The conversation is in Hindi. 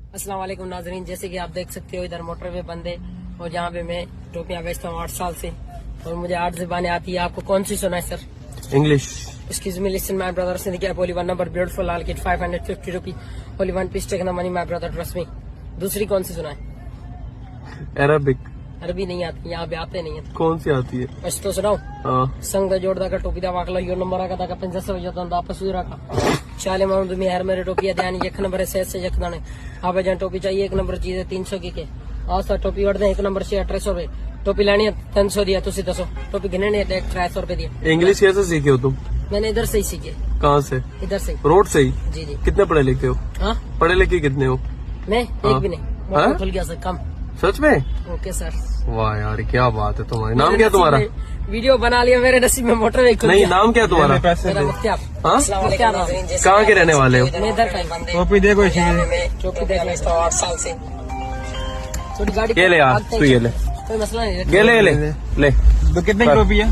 अस्सलाम वालेकुम नाजरीन, जैसे कि आप देख सकते हो इधर मोटरवे बंद है और जहाँ पे मैं टोपियाँ बेचता हूँ 8 साल से और मुझे 8 ज़बानें आती है। आपको कौन सी सुनाए sir? English. Excuse me, listen my brother, Siddiq only one number, beautiful, I'll get 550 rupees, only one piece, take the money my brother, trust me। दूसरी कौन सी सुनाए? Arabic. अरबी नहीं आती, यहाँ पे आते नहीं है। कौन सी आती है? बस तो सुनाओ। हाँ। संग जोड़दा का टोपी दा वाकला यो नंबर आका दा 50 वजह वापस हुई रखा चाले माउंट में हर मेरे टोपी ध्यान एक नंबर है से एक दाने आप जहाँ टोपी चाहिए एक नंबर चीज है 300 की के आज सर टोपी वड़ दे एक नंबर से 1800 रुपए टोपी लानी है 300 दिया तुसी दसो टोपी गिने नहीं 300 रुपए दिया। इंग्लिश कैसे सीखे हो तुम? मैंने इधर से ही सीखे। कहाँ से? इधर से। रोड से ही? जी जी। कितने पढ़े लिखे हो? हाँ पढ़े लिखे कितने हो? मैं एक भी नहीं, हाँ? खुल गया सर कम। सच में? Okay sir. वाह यार क्या बात है तुम्हारी। नाम क्या तुम्हारा? वीडियो बना लिया मेरे नसीब में मोटर नहीं नाम क्या तुम्हारा? मेरा मुख्तार। हाँ? कहाँ के रहने वाले हो? मैं इधर का ही। टोपी देखो टोपी देखने 8 साल से थोड़ी गाड़ी ये ले यार तू ये ले कोई मसला नहीं ये ले ले ले कितने की टोपी है?